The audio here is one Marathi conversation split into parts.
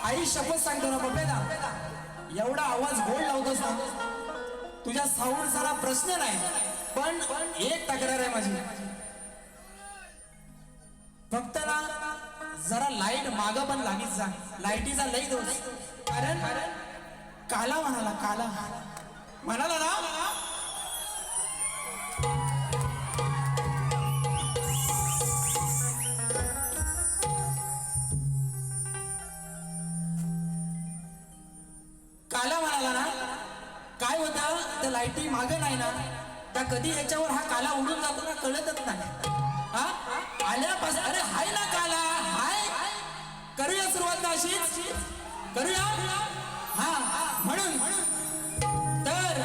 आई शपथ सांगतो ना बबेदा, एवढा आवाज गोड लावतोस ना, तुझ्या साऊंड जरा प्रश्न नाही, पण एक तक्रार आहे माझी, फक्त ना जरा लाईट माग पण लागीच जा, लाईटीचा लई दोष. कारण काला म्हणाला, काला म्हणाला ना, काला म्हणाला ना, काय होतं त्या लाईटी माग नाही ना, त्या कधी ह्याच्यावर हा काला उडून जातो ना कळतच नाही. हा आल्यापासून अरे हाय ना काला, हाय करूया सुरुवात अशीच करूया. हा म्हणून तर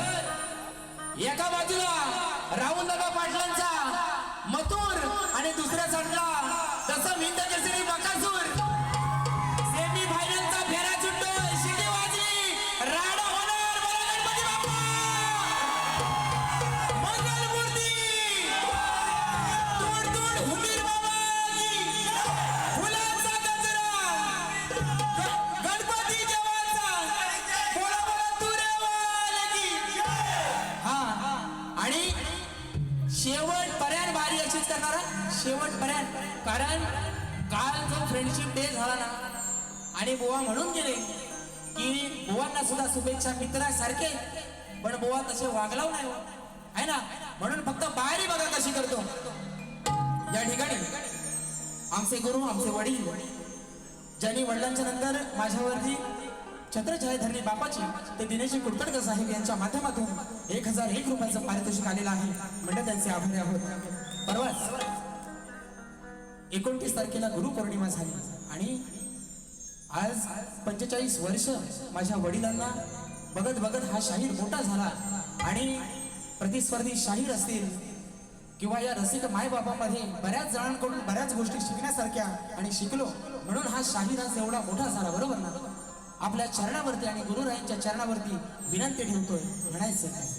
एका बाजूला राहुल दादा पाटलांचा मथुर आणि दुसऱ्या साईडला जसं मिंद केसरी बकासूर, सेमी फायनलचा फेरा सुटतो, शिटी वाजली, राडा होणार. बोला गणपती बाप्पा, मंगलमूर्ती, तोड तोड हुंदीर बाबाजी, फुलांचा गजरा, गणपती देवाचा, बोला बोला तुरेवाल की. हा आणि शेवट पर्यंत बारी अशीच करणार, शेवट पर्यंत. कारण काल जो फ्रेंडशिप डे झाला ना, आणि बुवा म्हणून गेले की बुवांना सुद्धा शुभेच्छा मित्रासारखे, पण बुवा तसे वागलाव नाही आहे ना, म्हणून फक्त बारी बघा कशी करतो. या ठिकाणी आमचे गुरु, आमचे वडील, ज्यांनी वडिलांच्या नंतर माझ्यावरती छत्रछायाधरणी बापाची ते दिनेश कुडतडकर साहेब यांच्या माध्यमातून 1001 रुपयाचं पारितोषिक आलेलं आहे, म्हणजे त्यांचे आभारी आहोत. परवाच 29 तारखेला गुरुपौर्णिमा झाली आणि आज 45 वर्ष माझ्या वडिलांना बघत बघत हा शाहीर मोठा झाला. आणि प्रतिस्पर्धी शाहीर असतील किंवा या रसिक मायबापामध्ये बऱ्याच जणांकडून बऱ्याच गोष्टी शिकण्यासारख्या आणि शिकलो, म्हणून हा शाहीर आज एवढा मोठा झाला. बरोबर ना? आपल्या चरणावरती आणि गुरुरायांच्या चरणावरती विनंती ठेवतोय, म्हणायचं काय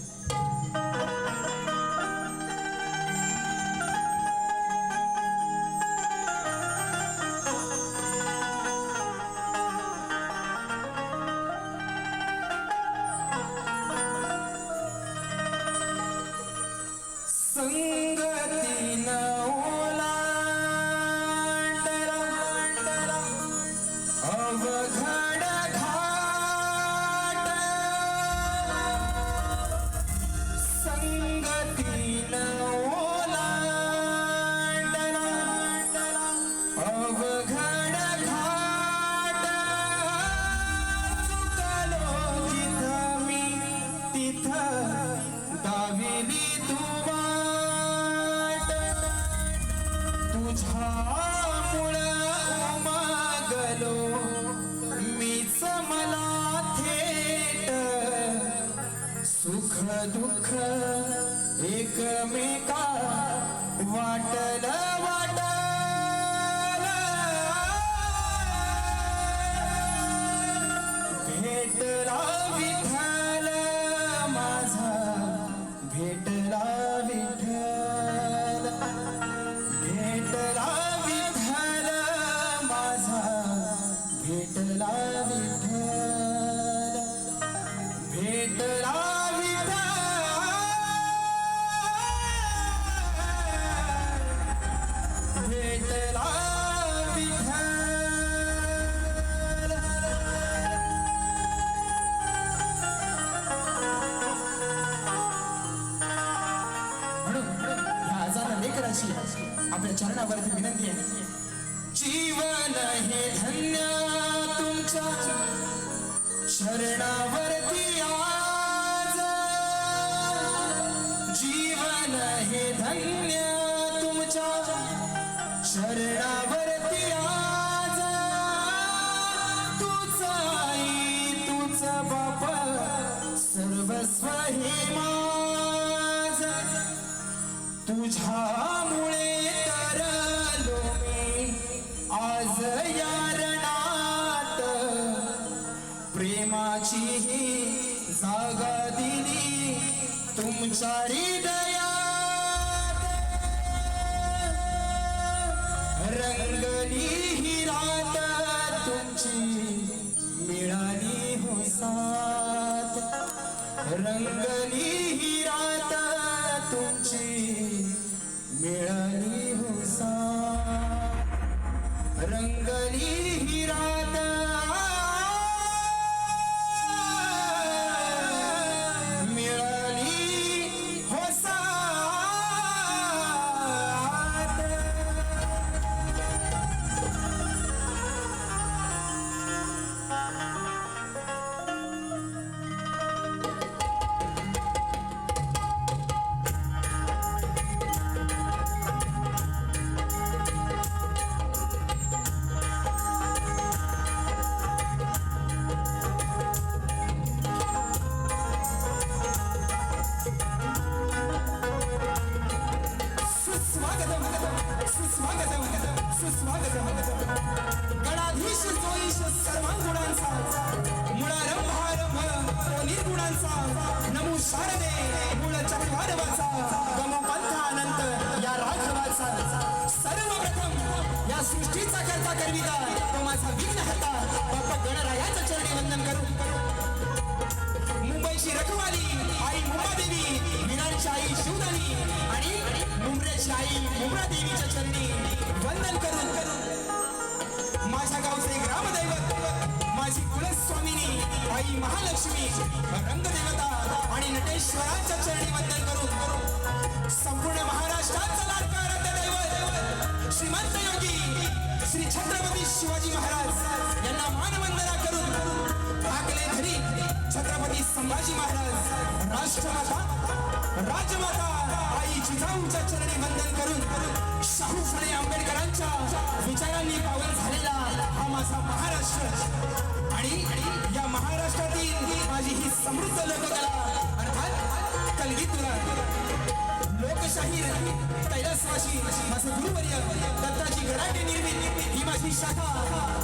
दुःख एकमेका वाटल वाटल, भेटला विठ्ठल माझा, भेटला विठ्ठल, भेटला विठ्ठल माझा, भेटला विठ्ठल, भेटला आपल्या चरणावरती विनंती आहे. जीवन हे धन्य तुमच्या शरणावरती आज, जीवन हे धन्य तुमच्या शरणावरती आज, तूच आई तूच बाप सर्वस्व हे माझ, तुझ्यामुळे तरलो मी आज या रणात, प्रेमाची ही जागा दिली तुमच्या हृदयात, रंगली ही रात तुमची साथ रंगली ही रात तुमची मिळाली हो साथ रंगली ही रात मिळाली हो साथ गणाधीश जोईश सर्वांगुणांचा मुळारंभारंभ निर्गुणांचा नमो शारदे मूळ चक्रवारवाचा गमो पंथा अनंत या राघवाचा सर्वप्रथम या सृष्टीचा करता करविता तो माझा विघ्नहर्ता बाप्पा गणरायाचं चरणी वंदन करू मुंबईची रखवाली आई मुंबादेवी वीरांची आई शिवदानी आणि मुंबऱ्याची आई मुंब्रादेवीच्या चरणी वंदन करून माझ्या गावचे ग्रामदैवत माझी कुलस्वामिनी आई महालक्ष्मी रंगदेवता आणि नटेश्वराच्या चरणी वंदन करून संपूर्ण महाराष्ट्राचा लाडका रंगदैवत श्रीमंत योगी श्री छत्रपती शिवाजी महाराज यांना मानवंदना करून टाकले धरी छत्रपती संभाजी महाराज राष्ट्रमाता राजमाता आई जिजाऊच्या चरणी वंदन करून शाहू फुले आंबेडकरांच्या विचारांनी पावन झालेला हा माझा महाराष्ट्र आणि या महाराष्ट्रातील माझी ही समृद्ध लोककला अर्थात कलगीतुरा लोकशाहीर कैलासवासी माझे गुरुवर्य दत्ताजी गराटे निर्मित ही माझी शाखा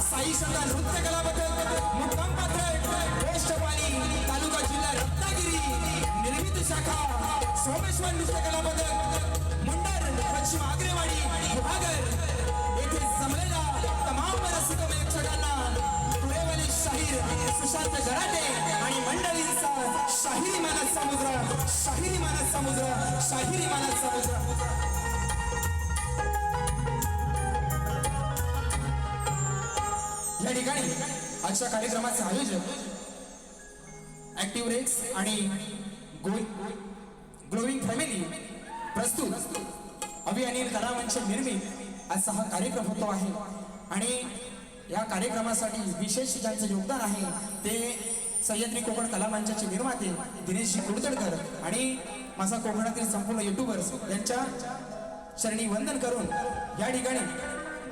साई संदा नृत्य कला पथक मुक्काम पात्र गोष्टवाली तालुका जिल्हा रत्नागिरी निर्मित शाखा सोमेश्वर नृत्य कला पथक मुंडर पश्चिम आग्रेवाडी गुहागर येथे जमलेला तमाम रसिक प्रेक्षकांना पुरेवाले शाहीर सुशांत गराटे आणि मंडळींचा शाहिरी मानस समुद्र शाहिरी मानस समुद्र शाहिरी मानस समुद्र या ठिकाणी आजच्या कार्यक्रमाचे आयोजक ऍक्टिव्ह रेक्स आणि ग्लोविंग फॅमिली प्रस्तुत अभि अनिल कलामंच निर्मित असा हा कार्यक्रम होतो आहे आणि या कार्यक्रमासाठी विशेष ज्यांचं योगदान आहे ते सह्याद्री कोकण कलामंचाचे निर्माते दिनेशजी कुडतडकर आणि माझा कोकणातील संपूर्ण युट्यूबर्स यांच्या चरणी वंदन करून या ठिकाणी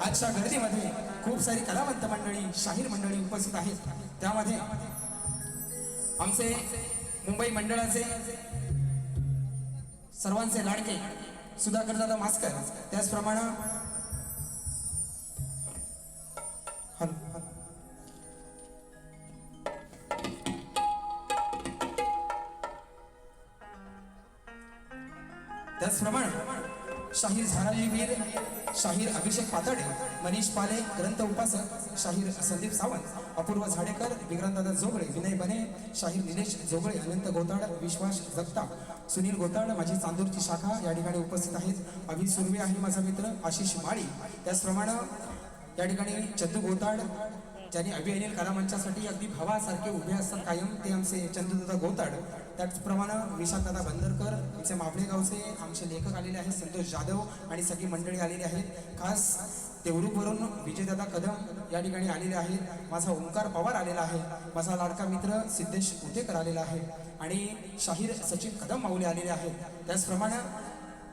आजच्या गर्दीमध्ये खूप सारी कलावंत मंडळी शाहीर मंडळी उपस्थित आहेत त्यामध्ये आमचे मुंबई मंडळाचे सर्वांचे लाडके सुधाकर दादा मास्कर त्याचप्रमाणे शाहीर झाराजी वीर शाहीर अभिषेक पातडे मनीष पाले ग्रंथ उपासक शाहीर संदीप सावंत अपूर्व झाडेकर विक्रांतदादा जोगळे विनय बने शाहीर निलेश जोगळे अनंत गोताड विश्वास जगताप सुनील गोताड माझी चांदूरची शाखा या ठिकाणी उपस्थित आहेत अभि सुर्वे आहे माझा मित्र आशिष माळी त्याचप्रमाणे या ठिकाणी चंदू गोताड ज्यांनी अभि अनिल कलामंचासाठी अगदी भावासारखे उभे असतात कायम ते आमचे चंदूदादा गोताड त्याचप्रमाणे विशाखदादा बंदरकर आमचे मावळे गावचे आमचे लेखक आलेले आहेत संतोष जाधव आणि सगळी मंडळी आलेली आहेत खास देवरूपवरून विजयदादा कदम या ठिकाणी आलेले आहेत माझा ओंकार पवार आलेला आहे माझा लाडका मित्र सिद्धेश उतेकर आलेला आहे आणि शाहीर सचिन कदम माऊली आलेले आहेत त्याचप्रमाणे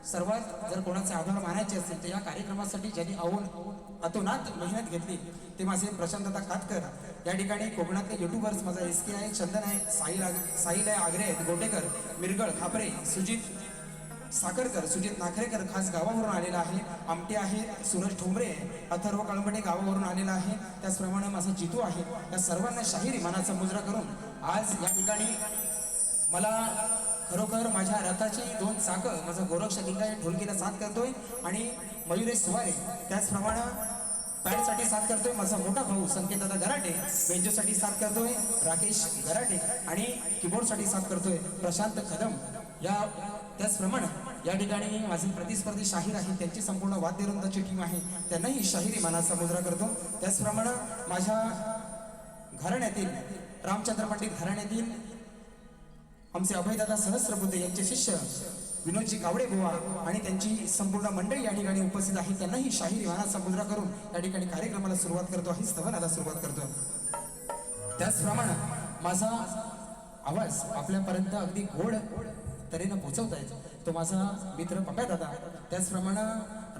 सर्वात जर कोणाचे आभार मानायचे असतील तर या कार्यक्रमासाठी ज्यांनी अतोनात मेहनत घेतली ते माझे प्रशांतदा कातकर या ठिकाणी कोकणातले युट्यूबर्स माझा SK आहे चंदन आहे साहिल आहे आग्रे आहेत गोटेकर मिरगळ खापरे सुजित साखरकर सुजित नाखरेकर खास गावावरून आलेला आहे आमटे आहे सूरज ठोंबरे अथर्व कळंबटे गावावरून आलेला आहे त्याचप्रमाणे माझा जितू आहे या सर्वांना शाहिरी मनाचा मुजरा करून आज या ठिकाणी मला खरोखर माझ्या रथाची दोन चाकं माझा गोरक्ष लिंगाय ढोलकीला साथ करतोय आणि मयुरेश सुवारे त्याचप्रमाणे पॅडसाठी साथ करतोय माझा मोठा भाऊ संकेतदादा गराटे, बेंजोसाठी साथ करतोय राकेश गराटे आणि कीबोर्डसाठी साथ करतोय प्रशांत कदम. या त्याचप्रमाणे या ठिकाणी माझे प्रतिस्पर्धी शाहीर आहेत, त्यांची संपूर्ण वाद्यवृंदाची टीम आहे, त्यांनाही शाहिरी मानाचा मुजरा करतो. त्याचप्रमाणे माझ्या घराण्यातील रामचंद्र पंडित घराण्यातील आमचे अभयदादा सहस्रबुद्धे यांचे शिष्य विनोदजी कावडे बुवा आणि त्यांची संपूर्ण मंडळी या ठिकाणी उपस्थित आहे, त्यांनाही शाहिरी मानाचा मुजरा करून या ठिकाणी कार्यक्रमाला सुरुवात करतो आहे, स्तवनाला सुरुवात करतो. त्याचप्रमाणे माझा आवाज आपल्यापर्यंत अगदी गोड तऱ्हेनं पोहोचवता येतो तो माझा मित्र पप्या दादा, त्याचप्रमाणे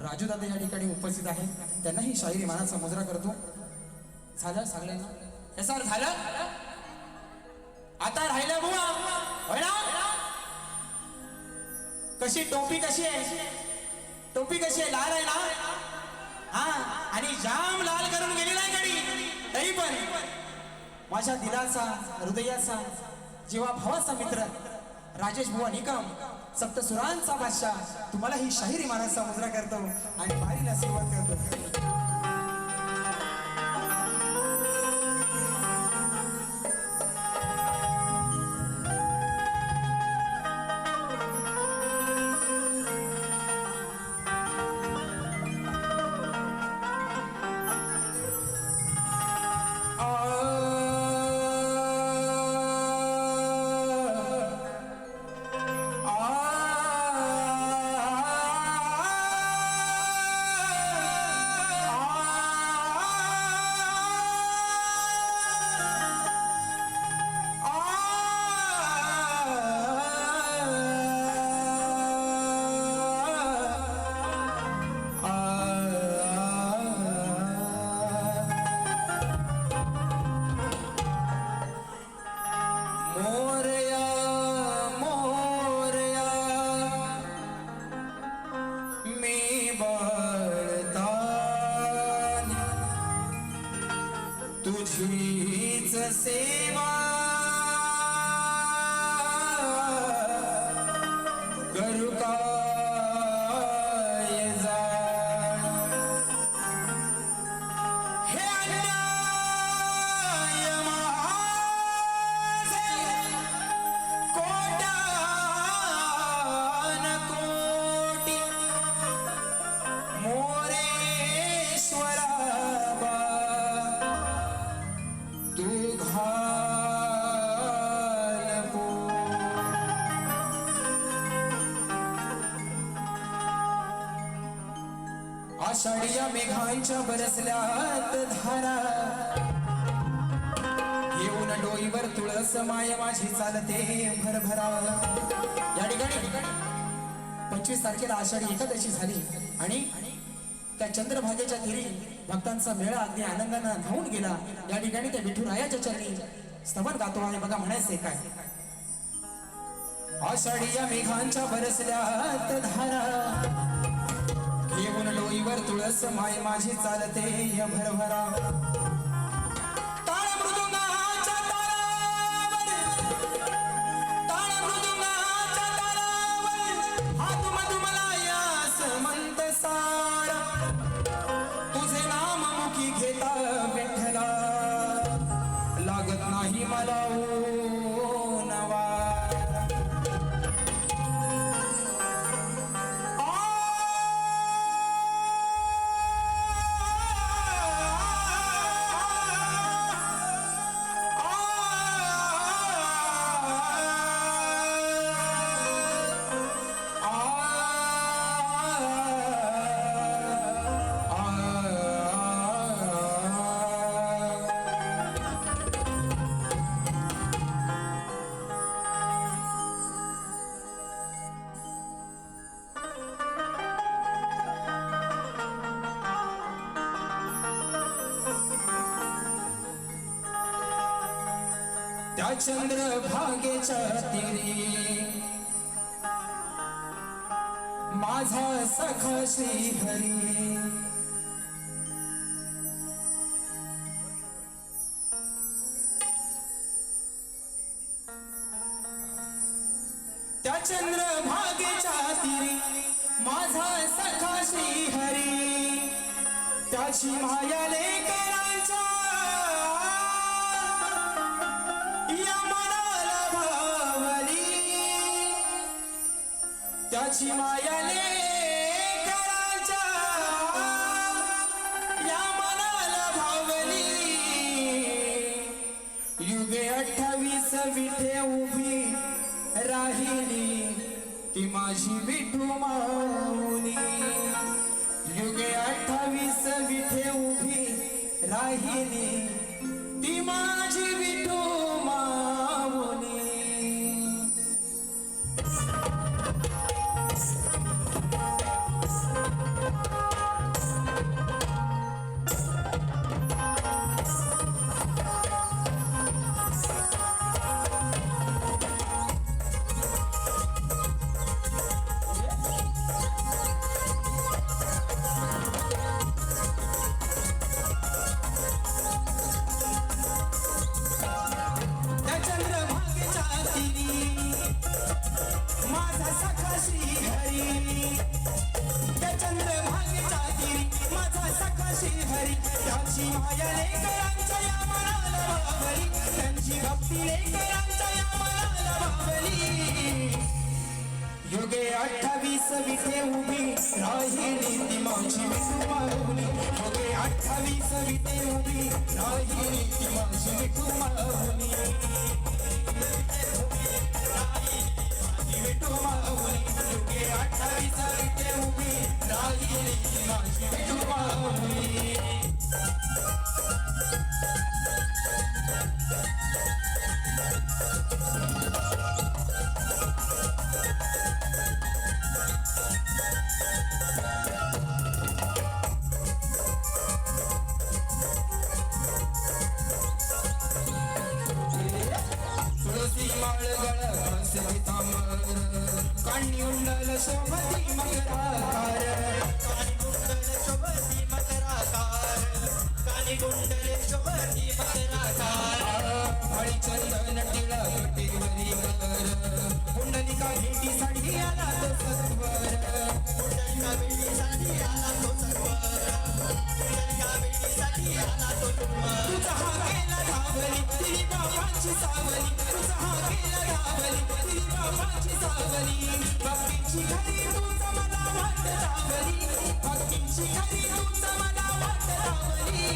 राजू दादा या ठिकाणी उपस्थित आहे, त्यांनाही शाहिरी मानाचा मुजरा करतो. झालं सगळ्यांना हे सर झालं, आता राहिलं बुवा होय ना. कशी टोपी कशी आहे, टोपी कशी आहे, लाल आहे ना. हा आणि जाम लाल करून गेली नाही गाडी, तरी पण माझ्या दिलाचा हृदयाचा जीवा भावाचा मित्र राजेश बुवा निकम सप्तसुरांचा बादशाह तुम्हाला ही शाहिरी मानाचा मुजरा करतो आणि वारीला सुरुवात करतो. तुझीच सेवा करू काय जाण, हे अन्याय माझे कोट्यान कोटी मोरेश्वरा तू घाल पो. आषाढीया मेघांच्या बरसल्यात धारा, येऊन डोईवर तुळस माय माझी चालते भरभरा. या ठिकाणी 25 तारखेला आषाढी एकादशी झाली आणि त्या चंद्रभागेच्या तीरी भक्तांचा मेळा अगदी आनंदानं धावून गेला. या ठिकाणी त्या विठुरायाच्या चरणी स्तवन गातो आहे. बघा म्हणायचंय काय, आषाढीया मेघांच्या बरसल्यात धारा, येऊन डोईवर तुळस माय माझी चालते य भरभरा. लागत नाही मला नवा त्या चंद्रभागेच्या तीरी माझा सखा श्रीहरी. त्या चंद्रभागेच्या तीरी माझा सखा श्रीहरी. त्या त्याची माया लेकरांच्या या मनाला भावली, त्याची माया लेकरांच्या या मनाला भावली. युगे 28 विठे उभी राहिली ती माझी विठू माऊली. युगे 28 विठे उभी राहिली ती माझी विठू माऊली. त्याची माया लेकरांच्या या मनाला भावली, त्यांची भक्ती लेकरांच्या या मनाला भावली. युगे 28 विठे उभी राहिली ती माझी विठू माऊली. युगे 28 विठे उभी राहिली ती माझी विठू माऊली. विठू माऊली. युगे 28 विठे उभी राहिली ती माझी विठू माऊली. काणी उंडल शोभती मकराकार, काणी गुंडल शोभती मकराकार, काणी गुंडल शोभती मकराकार. हळी चंदन टिळा कटीवरी कर, पुंडलिका भेटी साडी आला तो सत्वर, पुंडलिका भेटी साडी आला तो सत्वर, पुंडलिका भेटी साडी आला तो सत्वर. तुझा हा गेला धावली तिरी बाबांची सावली, तुझा हा गेला धावली तिरी बाबांची सावली. भक्तीची घरी तुझा मला वाट लावली, भक्तीची घरी तुझा मला वाट लावली.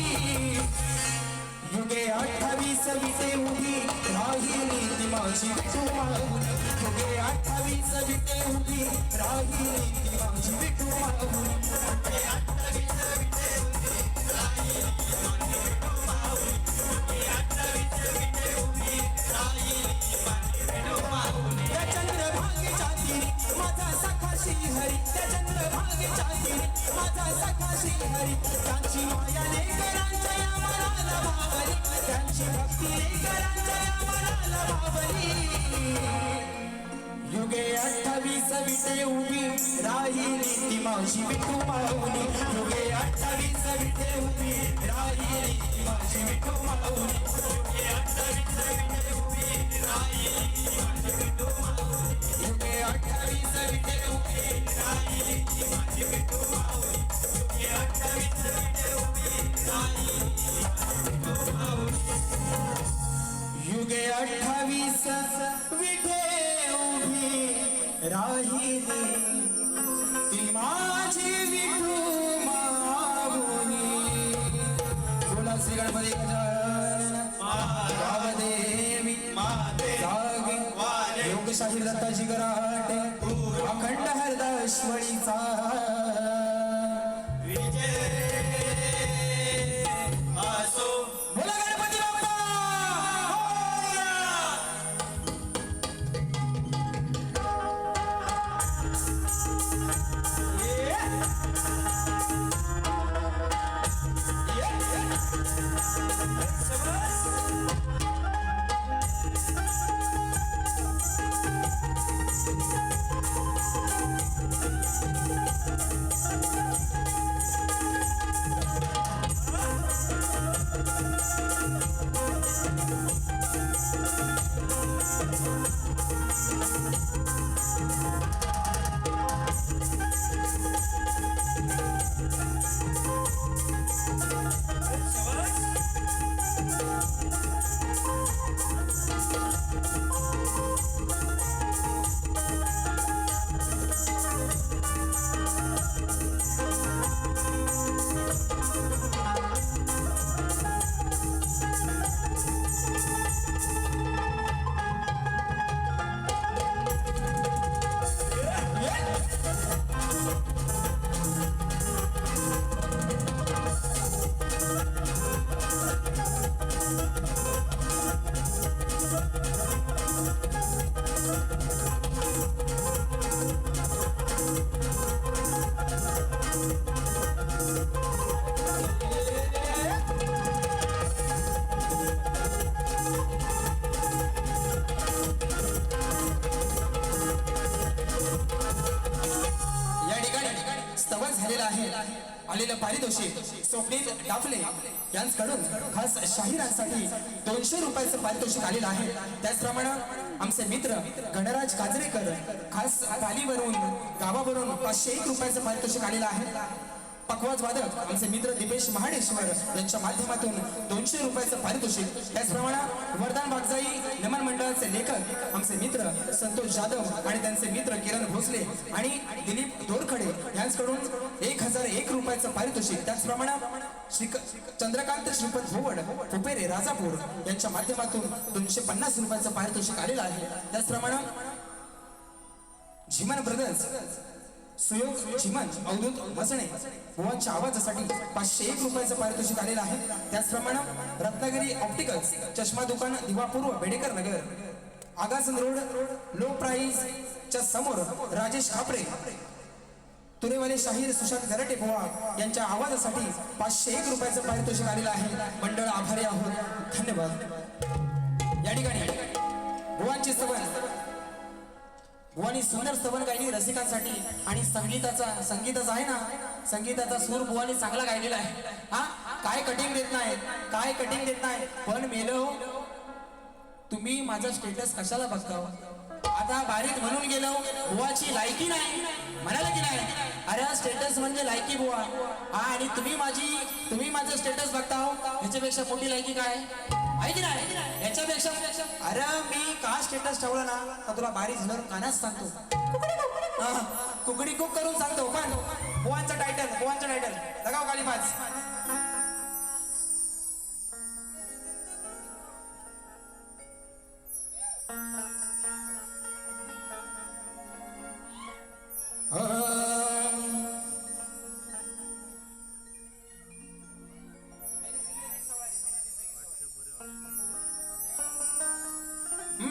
युगे 28 विठे उभी राहिली ती माझी विठू माऊली. युगे 28 विठे उभी राहिली ती माझी विठू माऊली. युगे 28 विठे उभी राहिली ती माझी विठू माऊली. युगे 28 विठे उभी राहिली ती माझी विठू माऊली. त्या चंद्रभागेच्या तीरी माझा सखा श्रीहरी, त्या चंद्रभागेच्या तीरी माझा सखा श्रीहरी. त्यांची माया लेकरांच्या या मनाला भावली, त्यांची भक्ती लेकरांच्या या मनाला भावली. युगे 28 विठे उभी राहिली ती माझी विठू माऊली. युगे 28 विठे उभी राहिली ती माझी विठू माऊली. युगे 28 विठे उभी राहिली ती माझी विठू माऊली. युगे 28 विठे उभी राहिली ती माझी विठू माऊली. युगे 28 विठे उभी राहिली ती माझी विठू माऊली. युगे 28 विठे उभी राहिली ती माझी विठू माऊली. बोला श्री गणपती गजानन गावदेवी जागे योगशाही दत्ताजी कराटे अखंड हरदाश्वरीचा असो. बोला गणपती बाप्पा मोरया. आलेलं पारितोषिक स्वप्नील डाफले यांच्याकडून खास शाहिरांसाठी 200 रुपयाचं पारितोषिक आलेलं आहे. त्याचप्रमाणे आमचे मित्र गणराज काजरेकर खास पालीवरून गावावरून 501 रुपयाचं पारितोषिक आलेलं आहे. पखवाज वादक आमचे मित्र दिपेश महाडेश्वर यांच्या माध्यमातून 200 रुपयाचं पारितोषिक. त्याचप्रमाणे वरदान बागजाई नमन मंडळाचे लेखक आमचे मित्र संतोष जाधव आणि त्यांचे मित्र किरण भोसले आणि दिलीप दोरखडे यांच्याकडून 1001 रुपयाचं पारितोषिक. त्याचप्रमाणे चंद्रकांत श्रीपत भोवड फुपेरे राजापूर यांच्या माध्यमातून 250 रुपयाचं पारितोषिक आलेलं आहे. त्याचप्रमाणे झिमन ब्रदर्स सुयोग झिमन अवधूत मसणे बुवांच्या आवाजासाठी 501 रुपयाचं पारितोषिक आलेलं आहे. त्याचप्रमाणे रत्नागिरी ऑप्टिकल्स चष्मा दुकान दिवापूर्व बेडेकर नगर आगासन रोड लो प्राइस च्या समोर राजेश खापरे तुरेवाले शाहीर सुशांत गराटे बुवा यांच्या आवाजासाठी 501 रुपयाचं पारितोषिक आलेलं आहे. मंडळ आभारी आहोत. धन्यवाद. या ठिकाणी बुवांची सवय बुवानी सुंदर स्तवन गायली रसिकांसाठी आणि संगीताचा आहे ना, संगीताचा सूर बुवानी चांगला गायलेला आहे. हा काय कटिंग देत नाही पण मेलो तुम्ही माझा स्टेटस कशाला बघता. आता बारीक म्हणून गेलो बुवाची लायकी नाही म्हणाला की नाही. अरे स्टेटस म्हणजे लायकी बुवा. हा आणि तुम्ही माझं स्टेटस बघता हो ह्याच्यापेक्षा मोठी लायकी काय आहे की नाही. याच्यापेक्षा अरे मी का स्टेटस ठेवला ना तर तुला बारीक झाल्यावर कानाच सांगतो. कुकडी कुक करून सांगतो. पण बुवांचं टायटल लगाव खाली 5.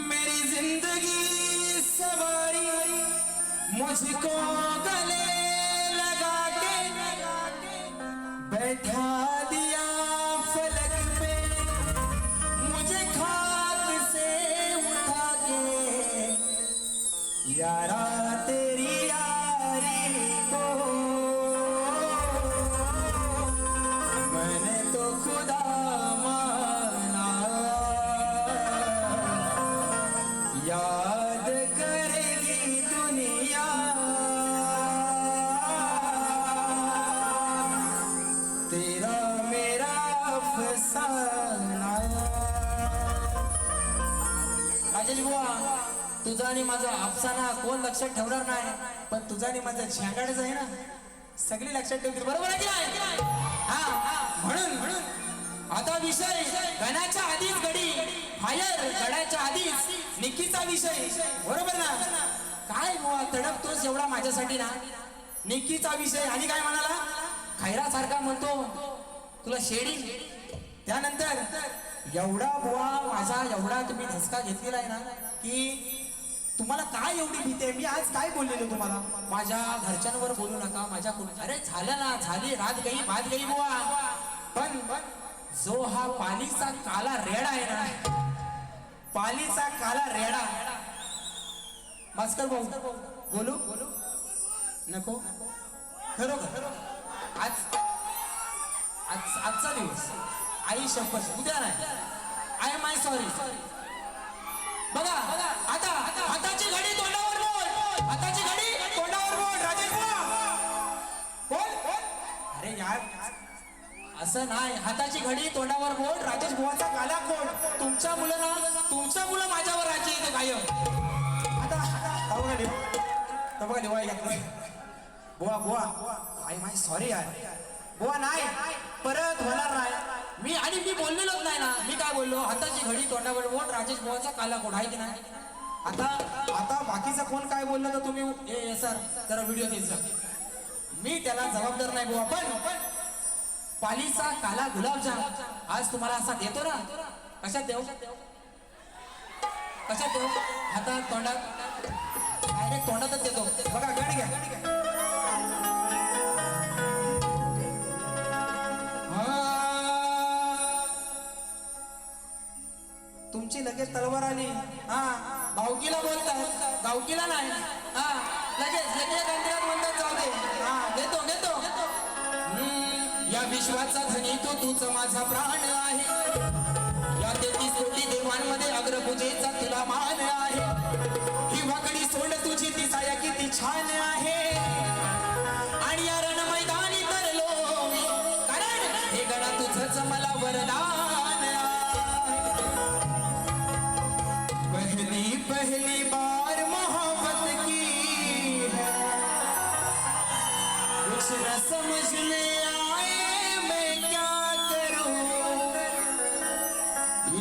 मेरी जिंदगी सवारी मुझको गले लगा के बैठा दिया फलक पे मुझे खाक से उठा के यारा तेरी यारी को मैंने तो खुदा माना याद करेगी दुनिया तेरा मेरा अफसाना. राजेश बुवा तुझा आणि माझा अफसाना कोण लक्षात ठेवणार नाही पण तुझा आणि माझा झेंगाडच आहे ना सगळी लक्षात ठेवतील. बरोबर आहे की नाही. हा म्हणून आता विषय गणाच्या आधीच गडी फायर गडाच्या आधीच निक्कीचा विषय. बरोबर ना. काय बुवा तडपतोस एवढा माझ्यासाठी ना. निक्कीचा विषय आणि काय म्हणाला खैरासारखा म्हणतो तुला शेडिंग. त्यानंतर एवढा बुवा माझा एवढा तुम्ही धसका घेतलेला आहे ना की तुम्हाला काय एवढी भीती आहे. मी आज काय बोललेलो तुम्हाला माझ्या घरच्यांवर बोलू नका माझ्या अरे झालं ना झाली रात गई बात गई बुवा. पण जो हा पालीचा काला रेडा आहे ना पालीचा काला रेडा भास्कर भाऊ बोलू नको खरोखर आजचा दिवस आई शपथ उद्या नाही. I am I sorry. बघा आता हाताची घडी तोंडावर बोल हाताची घडी तोंडावर बोल. राजे असं नाही, हाताची घडी तोंडावर बोट, राजेश बुवाचा काला कोट. तुमच्या मुलं माझ्यावर राज्य येते कायम. आता बघा लिवा बुवा आई माय सॉरी यार बुवा, नाही परत होणार नाही. मी बोललेलोच नाही ना. मी काय बोललो? हाताची घडी तोंडावर बोट, राजेश बुवाचा काला कोट, आहे की नाही? आता बाकीचा कोण काय बोललं तर तुम्ही सर जरा व्हिडिओ द्यायचा. मी त्याला जबाबदार नाही बुवा. पण पालीचा काला गुलाबजाम आज तुम्हाला असा देतो ना. कशात देऊ? हातात तोंडात? डायरेक्ट तोंडातच देतो. बघा गाडी घ्या. तुमची लगेच तलवार आली. भाऊकीला बोलतात, गावकीला नाही. लगेच मंदिरात म्हणतात जाऊ दे. घेतो या विश्वाचा धनी तूच माझा प्राण आहे. या 33 कोटी देवांमध्ये अग्रपूजेचा तुला मान आहे. ही वाकडी सोंड तुझी दिसाया किती छान आहे. आणि या रण मैदानी तरलो मी, कारण हे गणा तुझंच मला वरदान आहे. पहली बार मोहब्बत की है, कुछ न समझ में आए मैं क्या करूं.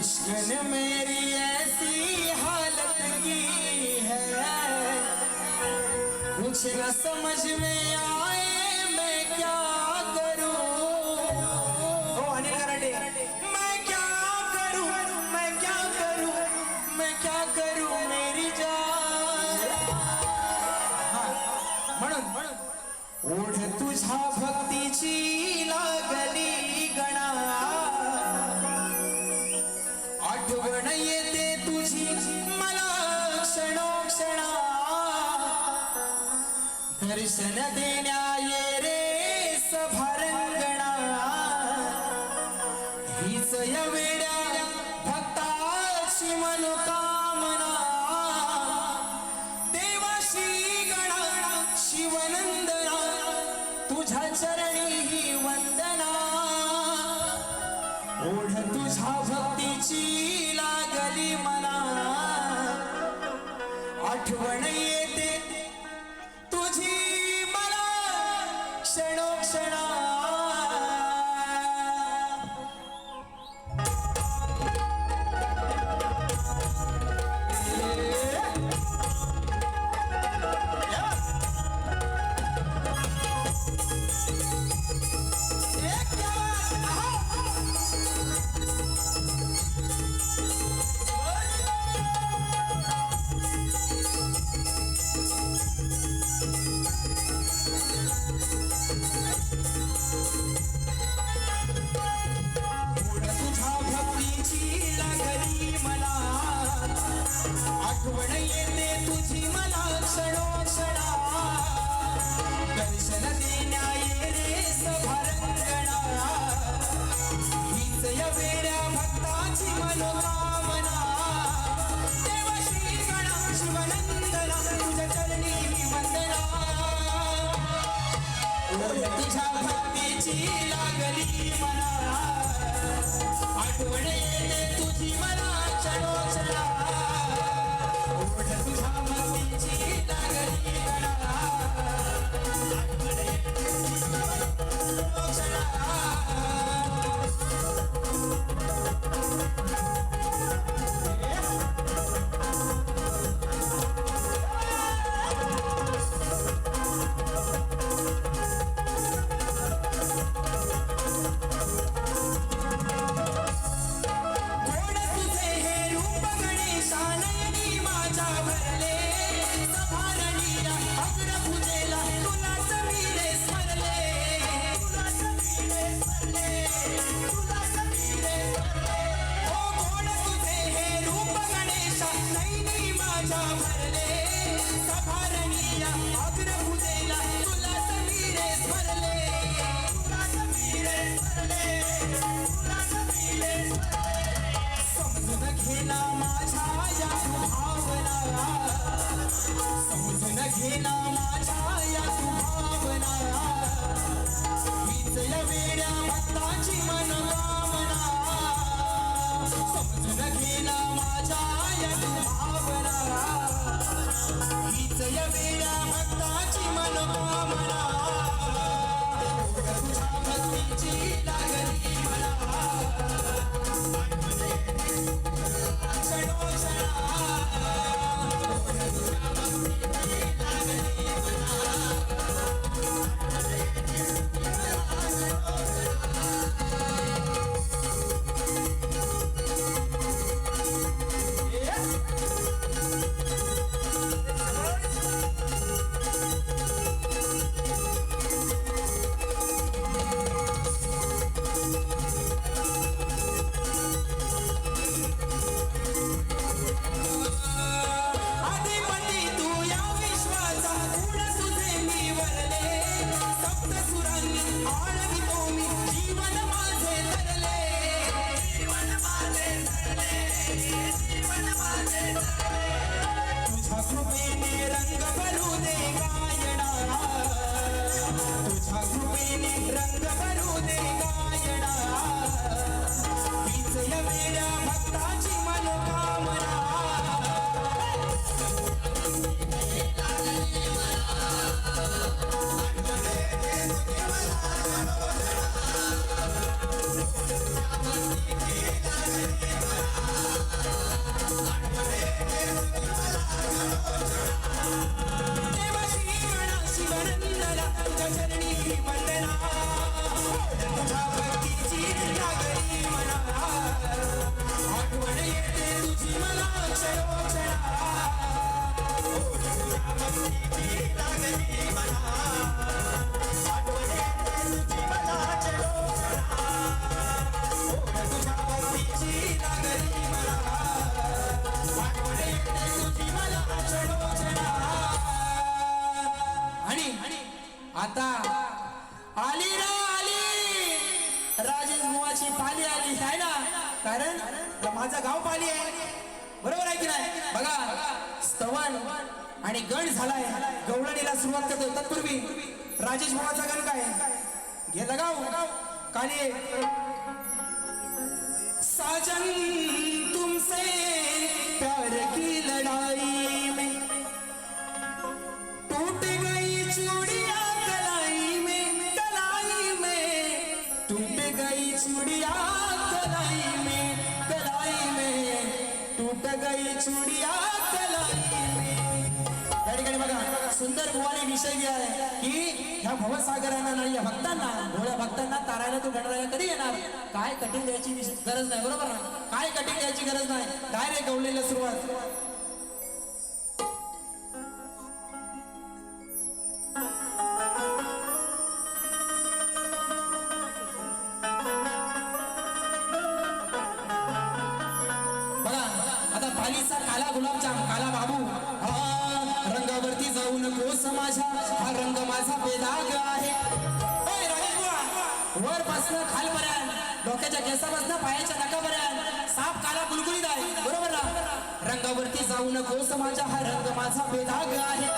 इश्क ने मेरी ऐसी हालत की है, कुछ न समझ में आए मैं क्या करूं. ओ अनिल कराटे, मैं क्या करूं मेरी जान. म्हणून ओढ तुझ्या भक्तीची लागली गणा, आठवण येते तुझी मला क्षणोक्षणा. दर्शन देण्या ये रे सभारंगणा, हीच या वेड्या भक्ताची मनोकामना. देवाशी गणा शिवनंदना, तुझ्या चरणी ही वंदना. ओढ तुझ्या भक्तीची लागली मना, आठवण येते तुझी मला क्षणोक्षणा. आठवण येते तुझी मला क्षणोक्षणा. दर्शन देण्या ये रे सभारंगणा, हीच या वेड्या भक्ताची मनोकामना. देवाशी गणा शिवनंदना, तुझ्या चरणी वंदना. तुझ्या भक्तीची लागली मना, आठवण येते तुझी मला क्षणोक्षणा. तुझ्या भक्तीची लागली गणा, आठवण येते तुझी मला क्षणोक्षणा. घेना माझ्या या भावना. हीच या वेड्या भक्ताची मनोकामना समजून घेना माझ्या या भावना हीच या वेड्या भक्ताची मनोकामना तुझ्या भक्तीची लागली मला क्षणोक्षणा आता आली रा आली राजेश मुवाची पाली आली आहे ना कारण माझं गाव पाली आहे बरोबर आहे की नाही बघा स्तवन आणि गण झालाय गवळणीला सुरुवात करतो तत्पूर्वी राजेश मुवाचा गण काय गेला गाव काली साजन तुमसे प्यार की लड़ाई में टूट गई चूड़िया कलाई में टूट गई चूड़िया कलाई में टूट गई चूड़िया कलाई में या ठिकाणी बघा सुंदर बुवाने विषय घ्या की ह्या भवसागरांना नाही या भक्तांना भोळ्या भक्तांना तारायला तू गणराया कधी येणार काय कठीण द्यायची गरज नाही बरोबर ना काय कठीण द्यायची गरज नाही डायरेक्ट गवलेला सुरुवात काला गुलाबजाम काला बाबू हा रंगावरती जाऊ नको समाजा हा रंग माझा बेदाग आहे वर पासन खालपर्यंत डोक्याच्या केसापासून पायाच्या नखापर्यंत साप काला गुलगुलीत आहे बरोबर ना रंगावरती जाऊ नको समाजा हा रंग माझा बेदाग आहे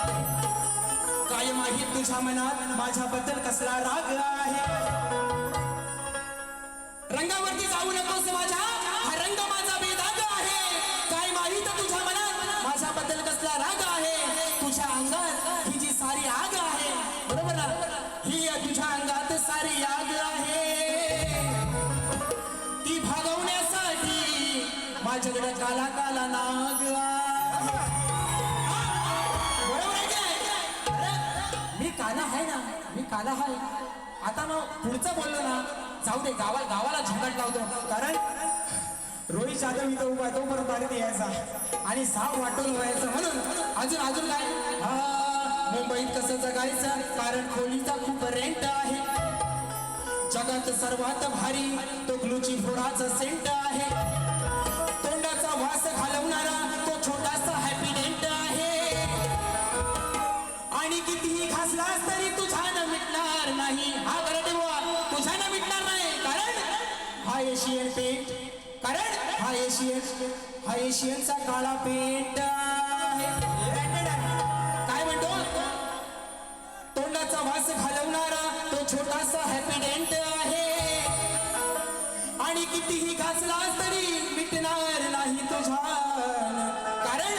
काय माहीत तुझ्या मनात माझ्याबद्दल कसला राग आहे रंगावरती जाऊ नको समाजा हा रंग माझा बेदाग आहे काय माहीत तुझ्या मनात माझ्याबद्दल कसला राग आहे तुझ्या अंगात ही जी सारी आग आहे बरोबर ना ही तुझ्या अंगात सारी आग आहे ती भागवण्यासाठी माझ्याकडे काला काला नाग बरोबर आहे काय मी काला आहे ना मी काला आहे आता मग पुढचं बोललो ना जाऊ दे गावाला झंझट लावतो कारण रोहित जाधव इथं उभा तोपर्यंत पाणी द्यायचा आणि साप वाटून व्हायचं म्हणून अजून काय मुंबईत कसं जगायचं कारण खोलीचा खूप रेंट आहे जगात सर्वात भारी तो ग्लुची फोडाचा सेंट आहे तोंडाचा वास घालवणारा तो छोटासा हॅपीडेंट आहे आणि कितीही खासलास तरी तुझ्यानं मिटणार नाही हा गरटे बुवा तुझ्यानं मिटणार नाही कारण हा एशियन पेंट कारण हा एशियनचा काळा पेंट आहे काय म्हणतो तोंडाचा वास घालवणारा तो छोटासा हॅपी डेंट कितीही घासलास तरी मिटणार नाही तुझा, कारण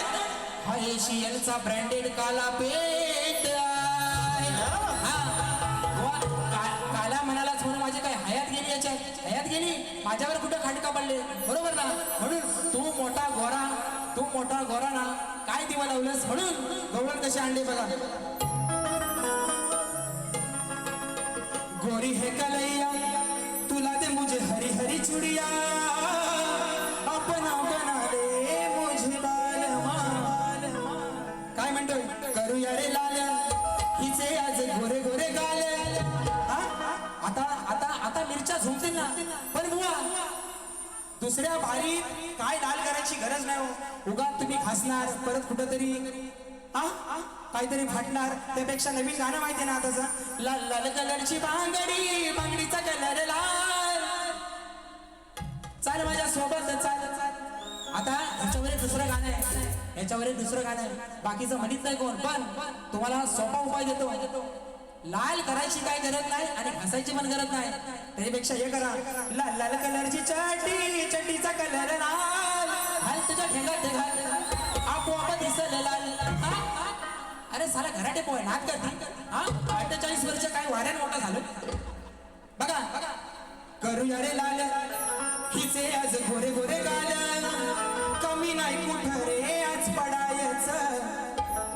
हा एशियनचा ब्रँडेड काला पेट आहे. काला म्हणालाच म्हणून माझी काय हयात गेली, याच्यात हयात गेली, माझ्यावर कुठं खांडका पडले, बरोबर ना. म्हणून तू मोठा गोरा ना, काय दिवा लावलंस, म्हणून गवळण कशी आणली बघा. गोरी है कलैया तुला दे मुझे हरी हरी चुड़िया, अपना बना दे मुझे बालमा. काय म्हणतोय, करूया रे लाल हिचे आज गोरे गोरे गाल. आता आता आता मिरच्या झुमतील ना, पण बुवा दुसऱ्या भारी काय लाल करायची गरज नाही हो. उगा तुम्ही खासणार, परत कुठंतरी काहीतरी फाटणार, त्यापेक्षा नवीन गाणं माहिती ना आताचा, लाल लाल कलरची बांगडी, बांगडीचा कलर लाल, चाल माझ्या सोबत चाल. आता ह्याच्यावर एक दुसरं गाणं आहे, बाकीचं म्हणत नाही कोण, पण तुम्हाला सोपा उपाय देतो. लाल करायची काय गरज नाही आणि घासायची पण गरज नाही, त्यापेक्षा हे करा, लाल लाल कलरची चड्डी, चड्डीचा कलर लाल, घाल तुझ्या ठेंगात आपोआप दिसल लाल. अरे साला घराटे पोय नाक करते. 48 वर्ष काय वाऱ्याने मोठा झालं बघा. करूया रे लाल हिचे आज गोरे गोरे गाल, कमी नाही कुठं रे आज पडायचं,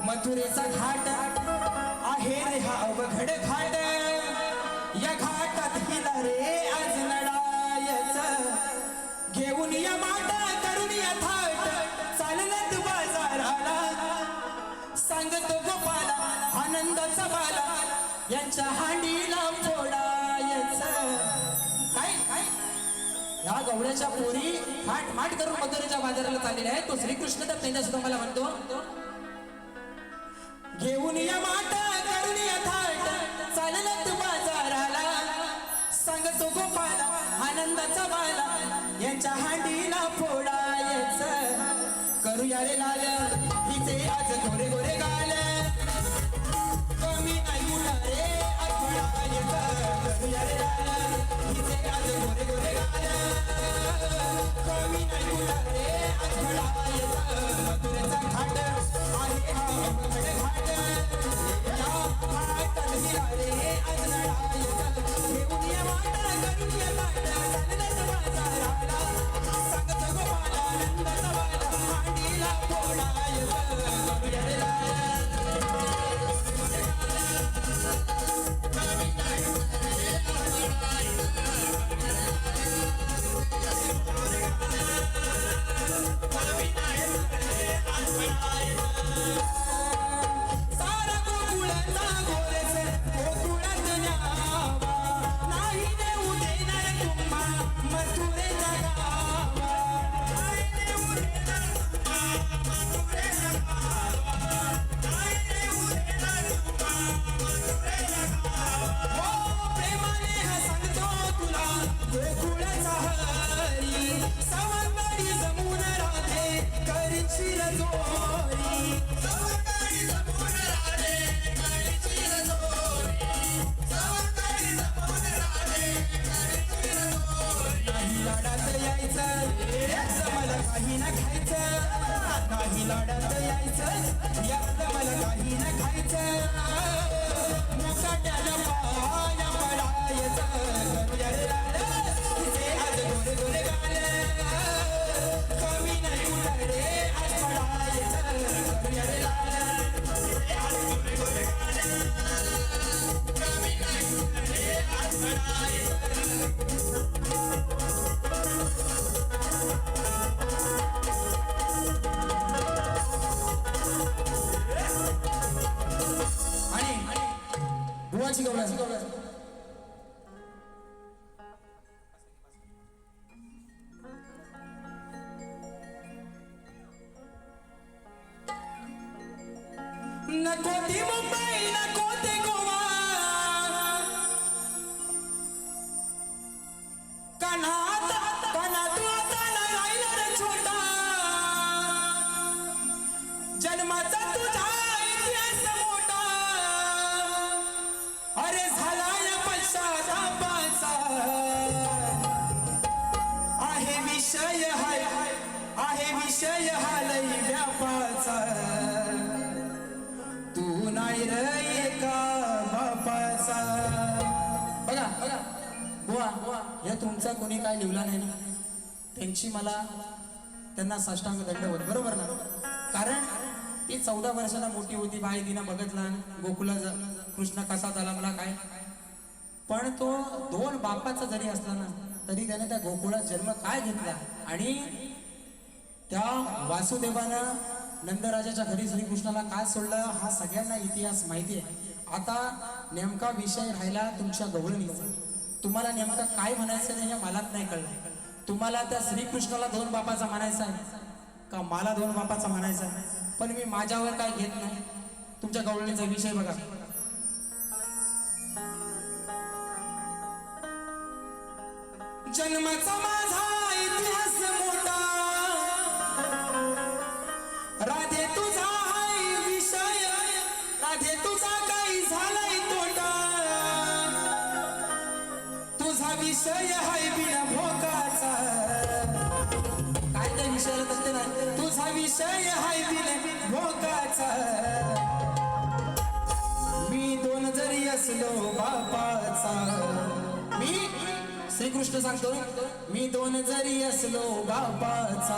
मथुरेचा घाट आहे रे हा अवघड घाट, या घाटात हिला रे आज लढायचं, घेऊन या माटा करून या थाट, चालत बाजाराला सांगतो गोपाला आनंदाचा बाला, यांच्या हांडीला फोडायचं. काय काय या गवळ्याच्या पोरी फाट माट करून मथुरेच्या बाजाराला चाललेल्या आहे. तो श्रीकृष्ण तर त्यांच्या सुद्धा मला म्हणतो, घेऊन या माटा करून या थाट, चालत बाजाराला सांगतो गोपाला आनंदाचा बाला, यांच्या हांडीला फोडायचं. करूया रे लाल हिचे आज गोरे गोरे गाल, कमी नाही कुठं रे आज पडायचं. करूया रे लाल हिचे आज गोरे गोरे गाल, कमी नाही कुठं रे आज पडायचं, मथुरेचा घाट आहे हा अवघड घाट, या घाटात हिला रे आज लढायचं, घेऊन या वाटा करून या ताट, चालत बाजाराला सांगतो गोपाला आनंदाचा बाला, हांडीला फोडायचं. करूया रे लाल सारा गोकुळाचा गोरस गोकुळात न्यावा, नाही देऊ देणार तुम्हा मथुरेच्या गावा, नाही देऊ देणार तुम्हा मथुरेच्या गावा, नाही देऊ देणार तुम्हा मथुरेच्या गावा. हो प्रेमाने हा सांगतो तुला गोकुळाचा हरी, सवंगडी जमून राधे करशील जोरी, सवंगडी जमून राधे करशील जोरी, सवंगडी जमून राधे करशील जोरी. नाही लाडात यायचं याचं मला काही ना खायचं, नाही लाडात यायचं याचं मला काही ना खायचं, मुकाट्याला पाया पडायचं. करूया रे लाल हिचे आज गोरे गोरे गाल, कमी नाही कुठं रे आज पडायचं. करूया रे लाल हिचे आज गोरे गोरे गाल, कमी नाही कुठं रे आज पडायचं. आणि बुवाची गवळण नको ती मुंबई नको ते गोवा, कानात कानात आता नाही राहिला रे छोटा, जन्माचा तुझा इतिहास मोठा, अरे झाला या पश्चातापाचा, आहे विषय हा लई व्यापाचा तू नाही रे एका बापाचा. बघा बघा बुवा हे तुमचा कोणी काय लिहिला नाही ना त्यांची मला त्यांना साष्टांग दंडवत बरोबर ना. कारण ती 14 वर्षाला मोठी होती बाई तिनं बघितला गोकुला कृष्ण कसा झाला मला काय. पण तो 2 बापाचा जरी असला ना तरी त्याने त्या गोकुळात जन्म काय घेतला. आणि त्या वासुदेवानं नंदराजाच्या घरी श्रीकृष्णाला काय सोडलं हा सगळ्यांना इतिहास माहिती आहे. आता नेमका विषय राहिला तुमच्या गवळणीचा. तुम्हाला नेमका काय म्हणायचं नाही हे मलाच नाही कळलं. तुम्हाला त्या श्रीकृष्णाला 2 बापाचा म्हणायचा आहे का मला 2 बापाचा म्हणायचा आहे. पण मी माझ्यावर काय घेत नाही. तुमच्या गवळणीचा विषय बघा. जन्माचा माझा इतिहास मोठा राधे तुझा हाय विषय राधे तुझा काही झालाय तोटा तुझा विषय हाय बिना भोगाचा. काय त्या विषयाला तसते ना तुझा विषय हाय बिना भोगाचा. मी 2 जरी असलो बापाचा मी श्रीकृष्ण सांगतो मी 2 जरी असलो बापाचा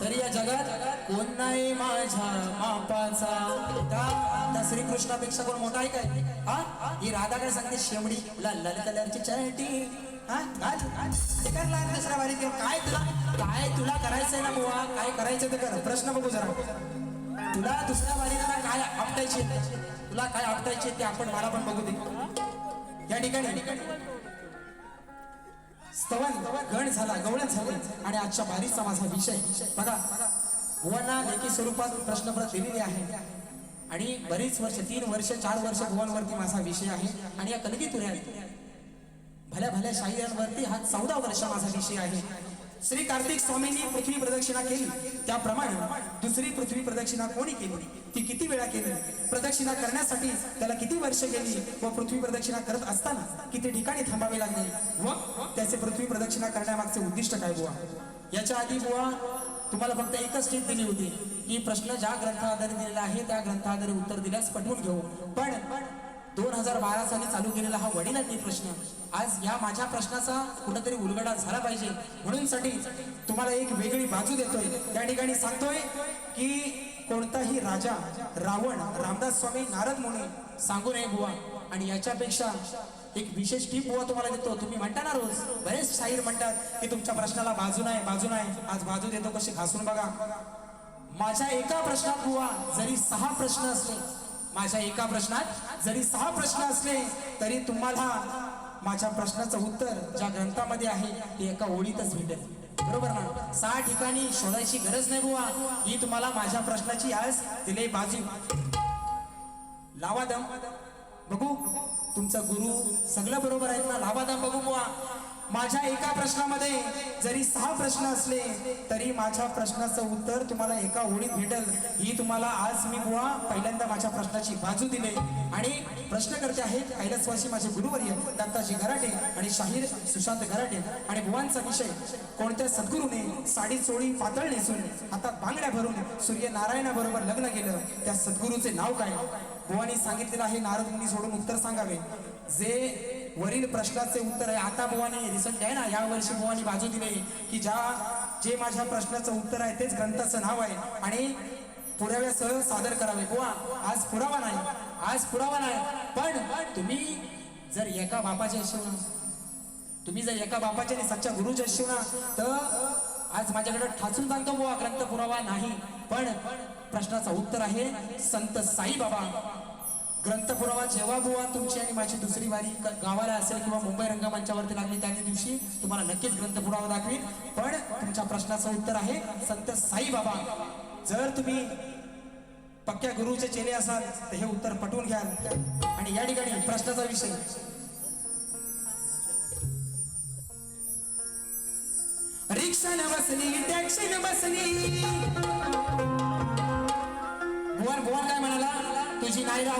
तरी या जगात कोण नाही माझ्या मापाचा. त्या श्रीकृष्णापेक्षा कोण मोठा आहे काय. हा ही राधा काय सांगते शेमडी लाल कलरची चटी हा दुसऱ्या वारी काय तुला करायचंय ना बुवा काय करायचं ते कर. प्रश्न बघू जरा तुला दुसऱ्या वारीला काय आपटायचे तुला काय आपटायचे ते आपण मला पण बघू दे. या ठिकाणी स्तवन गण झाला गवळण झाले आणि आजच्या बारीचा माझा विषय बघा. भुवांना लेखी स्वरूपात प्रश्नपत्र दिलेले आहे आणि बरीच वर्ष 3 वर्ष 4 वर्ष भुवांवरती माझा विषय आहे. आणि या कलगी तुऱ्या भल्या भल्या शाहिरांवरती हा 14 वर्ष माझा विषय आहे. श्री कार्तिक स्वामींनी पृथ्वी प्रदक्षिणा केली त्याप्रमाणे दुसरी पृथ्वी प्रदक्षिणा कोणी केली ती किती वेळा केली प्रदक्षिणा करण्यासाठी त्याला किती वर्ष गेली व पृथ्वी प्रदक्षिणा करत असताना किती ठिकाणी थांबावे लागले व त्याचे पृथ्वी प्रदक्षिणा करण्यामागचे उद्दिष्ट काय बुवा. याच्या आधी बुवा तुम्हाला फक्त एकच टीप दिली होती की प्रश्न ज्या ग्रंथाआधारे दिलेला आहे त्या ग्रंथाआधारे उत्तर दिल्यास पटवून घेऊ. पण 2012 साली चालू केलेला हा वडिलांनी प्रश्न आज या माझ्या प्रश्नाचा कुठेतरी उलगडा झाला पाहिजे म्हणून साठी तुम्हाला एक वेगळी बाजू देतोय. त्या ठिकाणी सांगतोय की कोणताही राजा रावण रामदास स्वामी नारद मुनी सांगू नये बुवा. आणि याच्यापेक्षा एक विशेष टीप बुवा तुम्हाला देतो. तुम्ही म्हणता ना रोज बरेच शाहीर म्हणतात की तुमच्या प्रश्नाला बाजू नाही आज बाजू देतो कशी घासून बघा. माझ्या एका प्रश्नात बुवा जरी 6 प्रश्न असले माझ्या एका प्रश्नात जरी 6 प्रश्न असले तरी तुम्हाला माझ्या प्रश्नाचं उत्तर ज्या ग्रंथामध्ये आहे ते एका ओळीतच भेटेल बरोबर ना. 6 ठिकाणी शोधायची गरज नाही बुवा. ही तुम्हाला माझ्या प्रश्नाची आज दिले बाजू. लावा दम बघू तुमचा गुरु सगळं बरोबर आहेत ना. लावा दम बघू बुवा. माझ्या एका प्रश्नामध्ये जरी 6 प्रश्न असले तरी माझ्या प्रश्नाचं उत्तर तुम्हाला एका ओळीत भेटेल. ही तुम्हाला आज मी बुवा पहिल्यांदा माझ्या प्रश्नाची बाजू दिले. आणि प्रश्न करते आहेत कैलासवासी माझे गुरुवर्य दत्ताजी गराटे आणि शाहीर सुशांत गराटे. आणि बुवांचा विषय कोणत्या सद्गुरूने साडी चोळी पातळ नेसून हातात बांगड्या भरून सूर्यनारायणाबरोबर लग्न केलं त्या सद्गुरूचे नाव काय. बुवांनी सांगितलेलं आहे नारद मुनी सोडून उत्तर सांगावे. जे वरील प्रश्नाचे उत्तर आहे आता बुवाने रिसंट आहे ना या वर्षी बुवानी बाजू दिली की जे माझ्या प्रश्नाचं उत्तर आहे तेच ग्रंथाचं नाव आहे आणि पुराव्यासह सादर करावे. बुवा आज पुरावा नाही पण तुम्ही जर एका बापाचे असशील आणि सच्चा गुरुचे असशील ना तर आज माझ्याकडे ठासून सांगतो बुवा ग्रंथ पुरावा नाही पण प्रश्नाचं उत्तर आहे संत साईबाबा. ग्रंथ पुरावा जेव्हा बुवा तुमची आणि माझी दुसरी वारी गावाला असेल किंवा मुंबई रंगमंचावरती लागली त्या दिवशी तुम्हाला नक्कीच ग्रंथ पुरावा दाखवीन. पण तुमच्या प्रश्नाचं उत्तर आहे संत साईबाबा. जर तुम्ही पक्क्या गुरुचे चेले असाल तर हे उत्तर पटवून घ्याल. आणि या ठिकाणी प्रश्नाचा विषय रिक्षाने बसली टॅक्सीने बसली बुवान काय म्हणाला तुझी नाही रा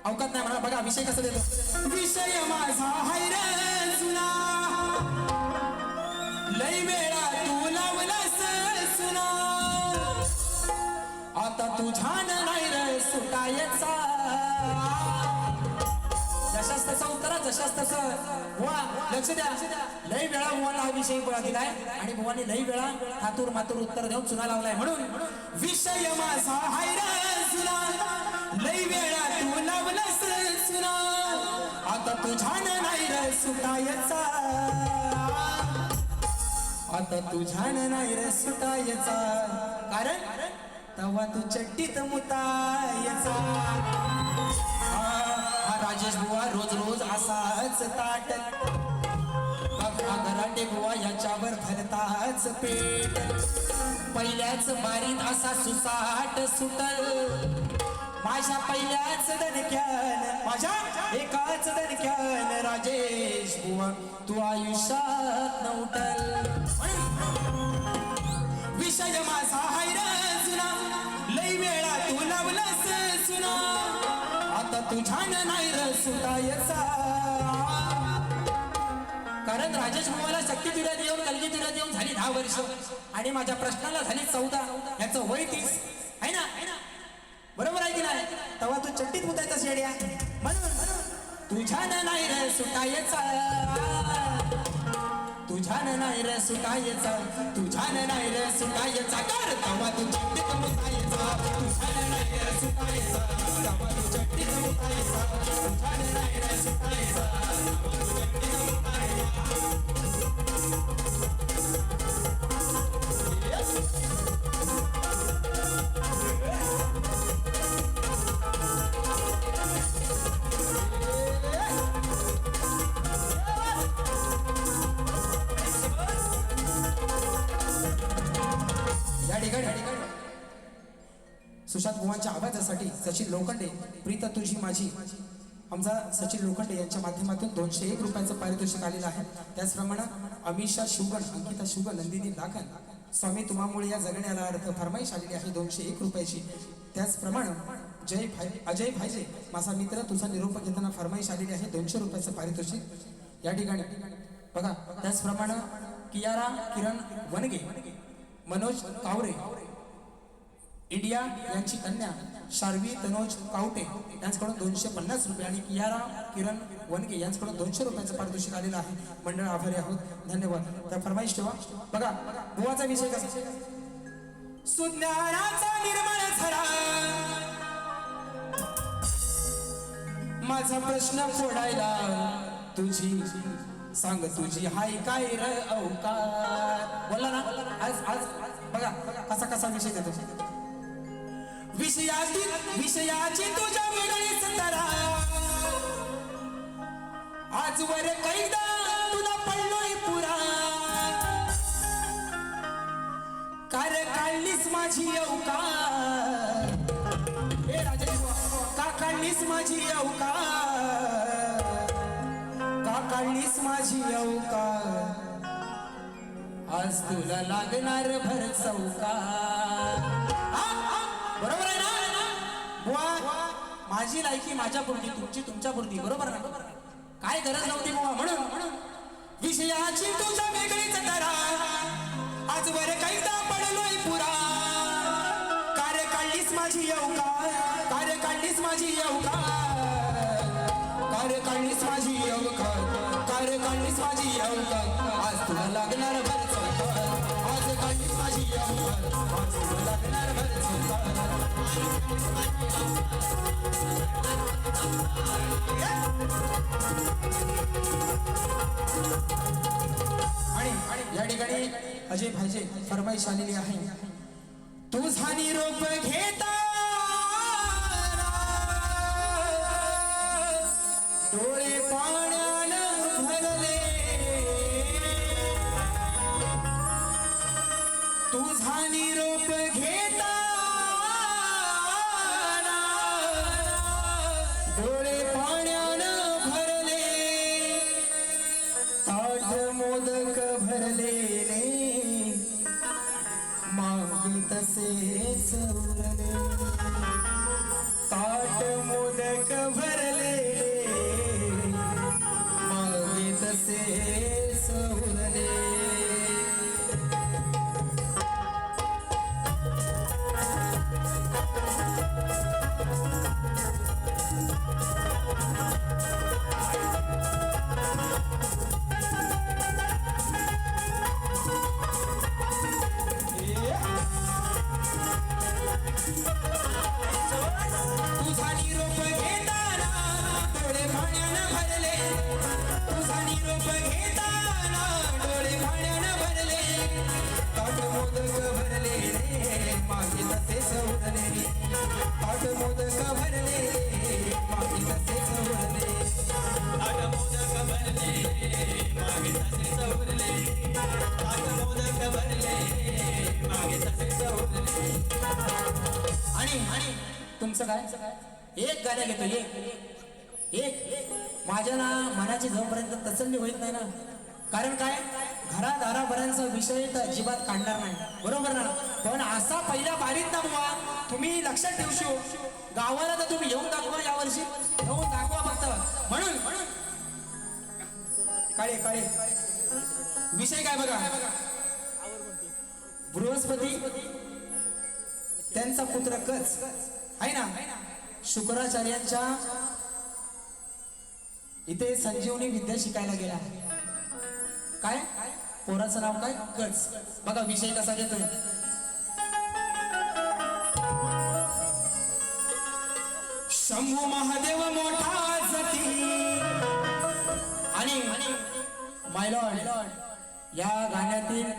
अवकात नाही म्हणा. बघा विषय कसा देतो. विषय माझा हाय रे जुना लई वेळा तू लावलास सुना आता तुझ्यान नाही रे सुटायचा जशास तसा उत्तरा जशास तसं बुवा लक्ष द्या लई वेळा बुवाला हा विषय दिलाय आणि बुवाने लई वेळा हातूर मातूर उत्तर देऊन चुना लावलाय म्हणून विषय माझा हाय रे सुना लई वेळा तू लावलास सुना आता तुझ्यान नाही रे सुटायचा आता तुझ्यान नाही रे सुटायचा कारण तवा तू चट्टीत मुतायचा राजेश बुवा रोज रोज असाच ताट बघा घराटे बुवा याच्यावर भरताच पेट पहिल्याच बारीत असा सुसाट सुटल माझ्या पहिल्याच दणक्यान माझ्या एकाच दणक्यान राजेश बुवा तू आयुष्यात न उठल विषय माझा हाय रे सुना लई वेळा तू लावलास सुना आता तुझ्यान नाही रे सुटायचा कारण राजेश बुवाला शक्ती तुऱ्यात येऊन कलगी तुऱ्यात येऊन झाली 10 वर्ष आणि माझ्या प्रश्नाला झाली 14 याचं वय 30 आहे ना बरोबर आहे की नाही तेव्हा तू चट्टीत मुतायचा शेड्या म्हणून तुझ्यान नाही रे सुटायचा तुझ्यान नाही रे सुटायचा तुझ्यान नाही रे सुटायचा कर तेव्हा तू चट्टीत मुतायचा तुझ्यान नाही रे सुटायचा तेव्हा तू चट्टीत मुतायचा तुझ्यान नाही रे सुटायचा तेव्हा तू चट्टीत सुशांत बुवांच्या आवाजासाठी सचिन लोखंडे प्रीत तुझी माझी आमचा सचिन लोखंडे यांच्या माध्यमातून 201 रुपयाचं पारितोषिक आलेलं आहे त्याचप्रमाणे अमिषा शिवगण अंकिता शिवगण नंदिनी लाखन स्वामी तुम्हामुळे या जगण्याला अर्थ फरमाईश आलेली आहे 201 रुपयाची त्याचप्रमाणे अजय भाईजे माझा मित्र तुझा निरोप घेताना फरमाईश आलेली आहे 200 रुपयाचं पारितोषिक या ठिकाणी बघा त्याचप्रमाणे कियारा किरण वनगे मनोज कावरे इंडिया यांची कन्या शार्वी तनोज कावटे यांच्याकडून 250 रुपये आणि कियारा किरण वनगे यांच्याकडून 200 रुपयाचं पारितोषिक आलेलं आहे मंडळ आभारी आहोत धन्यवाद त्या फरमाईश ठेवा बघा बुवाचा विषय कसा सुज्ञानाचा निर्मळ झरा माझा प्रश्न फोडायला तुझी सांग तुझी हाय काय र अवकार बोला ना आज बघा कसा विषय देतो विषयाची तुझ्या वेगळीच तरा आजवर कैदा तुला पडलोय पुरा कार काढलीस माझी अवकार हे राजेश का काढलीस माझी अवकार का काढलीस माझी अवकार आज तुला लागणार भर चौकार बरोबर आहे ना बुवा माझी लायकी माझ्या पुरती तुमची तुमच्या पुरती बरोबर ना काय गरज नव्हती बुवा म्हणून विषयाची तुझ्या वेगळीच तरा आजवर कैदा पडलोय पुरा कार्य काढलीस माझी अवकार कार्य काढलीस माझी अवकार कार्य काढलीस माझी अवकार कार्य काढलीस माझी अवकार आज तुला लागणार भर चौकार आज काढलीस माझी अवकार आज तुला लागणार भर आणि या ठिकाणी अजय भाईजे फरमाईश आलेली आहे तुझा निरोप घेता डोळे पाण्यानं भरले तुझा निरोप घेता डोळे पाण्यानं भरले ताट मोदक भरलेले मागे तसेच उरले ताट मोदक भरलेले मागे तसेच उरले ताट मोदक भरले मागे तसेच उरले ताट मोदक भरले मागे तसेच उरले ताट मोदक भरले मागे तसेच उरले आणि तुमचं काय एक गाणं घेतो एक माझ्या ना मनाची जोपर्यंत तसल्ली होत नाही ना कारण काय घरादारापर्यंतचा विषय तर अजिबात काढणार नाही बरोबर ना पण असा पहिल्या बारीत ना बुवा तुम्ही लक्षात ठेवशो गावाला तर तुम्ही येऊन दाखवा यावर्षी येऊन दाखवा फक्त म्हणून काळे विषय काय बघा बृहस्पती त्यांचा पुत्र कच आहे ना शुक्राचार्यांच्या इथे संजीवनी विद्या शिकायला गेला काय पोराचं नाव काय कच बघा विषय कसा घेतोय शंभू महादेव मोठा जती आणि माय लॉर्ड या गाण्यातील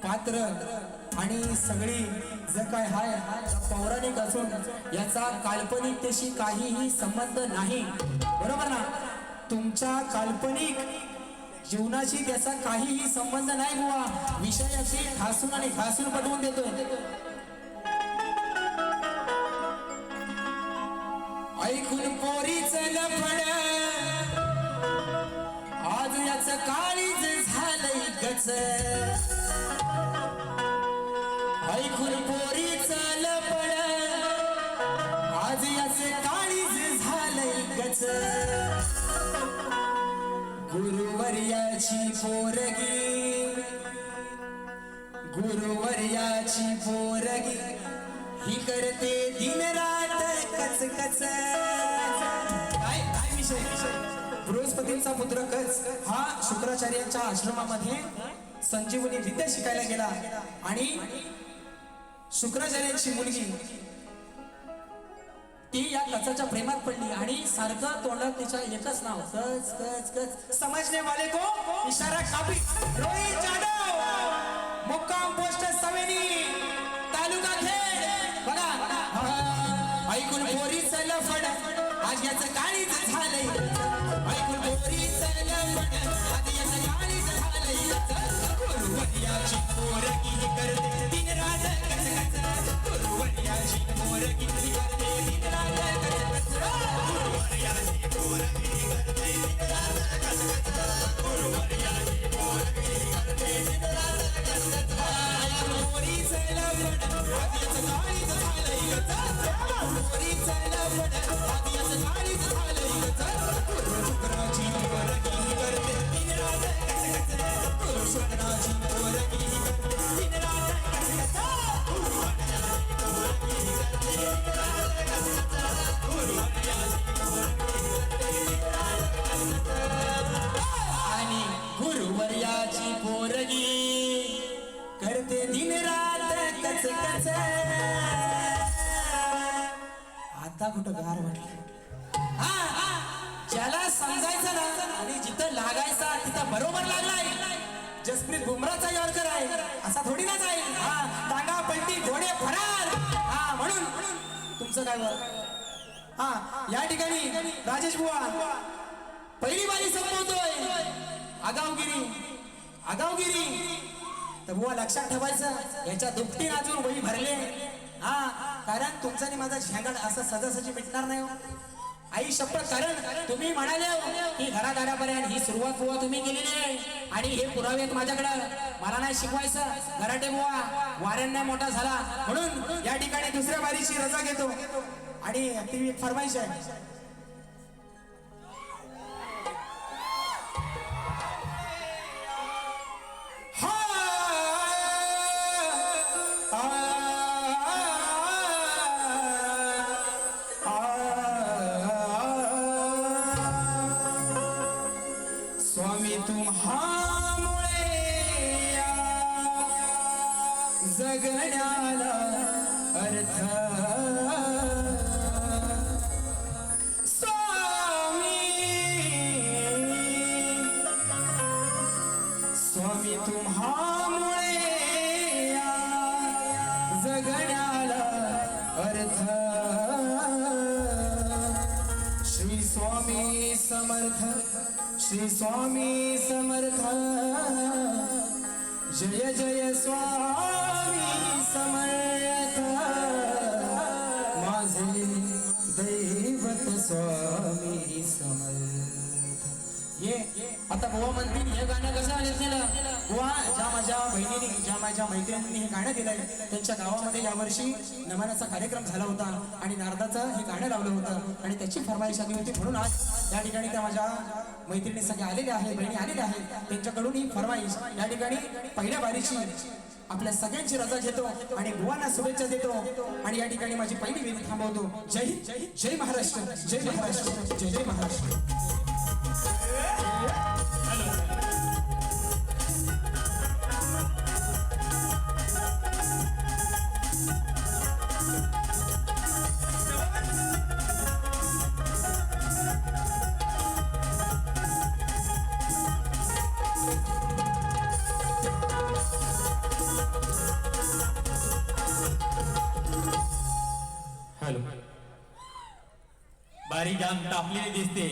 पात्र आणि सगळी जर काय हाय पौराणिक असून याचा काल्पनिकतेशी काहीही संबंध नाही बरोबर ना तुमच्या काल्पनिक जीवनाशी त्याचा काहीही संबंध नाही बुवा विषयाशी ठासून आणि घासून पटवून देतोय ऐकून पोरीच लफड आज याच काळीज झालंय गच ऐकून पोरीच लफड आज याच काळीज झालंय गच गुरुवर्याची पोरगी ही करते दिन रात कच कच काय विषय बृहस्पतींचा पुत्र कच हा शुक्राचार्यांच्या आश्रमामध्ये संजीवनी विद्या शिकायला गेला आणि शुक्राचार्यांची मुलगी ती या कचाच्या प्रेमात पडली आणि सारखं तोंडात तिच्या एकच नाव कच कच कच समजने वाले को इशारा काफी रोहित जाधव मुक्काम पोस्ट सवेनी तालुका खेड बघा ऐकून पोरीचं लफड आज याचं काळीच झालंय ऐकून पोरीचं लफड आज याचं काळीच झालंय गुरुवर्याची पोरगी करते दिन रात कच कच गुरुवर्याची पोरगी करते दिन रात कच कच गुरुवर्याची पोरगी करते दिन रात कच कच गुरुवर्याची पोरगी करते दिन रात कच कच ऐकून पोरीचं लफड आज याचं काळीच झालंय पोरीचं लफड आज याचं काळीच झालंय शुक्राची पोरगी करते दिन रात कच कच शुक्राची पोरगी करते दिन रात कच कच गुरुवर्याची पोरगी करते दिन रात कच कच गुरुवर्याची पोरगी करते दिन रात कच कच आणि गुरुवर्याची पोरगी करते दिन रात कच कच आता कुठं गार वाटलं ज्याला समजायचं ना आणि जिथं लागायचा तिथं बरोबर लागलाय जसप्रीत बुमराचा यॉर्कर आहे असा थोडी ना जाईल टांगा पलटी घोडे फरार म्हणून तुमचं काय बरं या ठिकाणी राजेश बुवा पहिली बारी संपवतोय आगावगिरी तर बुवा लक्षात ठेवायचं याच्या दुपटी अजून वही भरले कारण तुमचा आणि माझा झेंगाड असं सहजासहजी मिटणार नाही हो आई शपथ कारण तुम्ही म्हणाले की घरादारापर्यंत ही सुरुवात बुवा तुम्ही केलेली आहे आणि हे पुरावे आहेत माझ्याकडे मला नाही शिकवायचं घराटे बुवा वाऱ्यान नाही मोठा झाला म्हणून या ठिकाणी दुसऱ्या बारीची रजा घेतो आणि ती एक फरमाईश आहे स्वामी तुम्हामुळे जगण्याला अर्थ स्वामी तुम्हामुळे जगण्याला अर्थ समर्थ श्री स्वामी समर्थ जय जय स्वामी समर्थ माझे दैवत स्वामी समर्थ. ये आता बुवा म्हणतील हे गाणं कसं आलं दिलं बुवा, ज्या माझ्या बहिणीने ज्या माझ्या मैत्रिणींनी हे गाणं दिलंय त्यांच्या गावामध्ये यावर्षी नमनाचा कार्यक्रम झाला होता आणि नारदाचं हे गाणं लावलं होतं आणि त्याची फरमाईश आली होती, म्हणून आज या ठिकाणी त्या माझ्या मैत्रिणी सगळ्या आलेल्या आहेत, बहिणी आलेल्या आहेत, त्यांच्याकडून ही फरमाईश या ठिकाणी पहिल्या बारीची आपल्या सगळ्यांची रजा घेतो आणि बुवांना शुभेच्छा देतो आणि या ठिकाणी माझी पहिली वेळ थांबवतो. जय हिंद, जय महाराष्ट्र, जय महाराष्ट्र, जय जय महाराष्ट्र. हॅलो, बारी जाम तापलेली दिसते.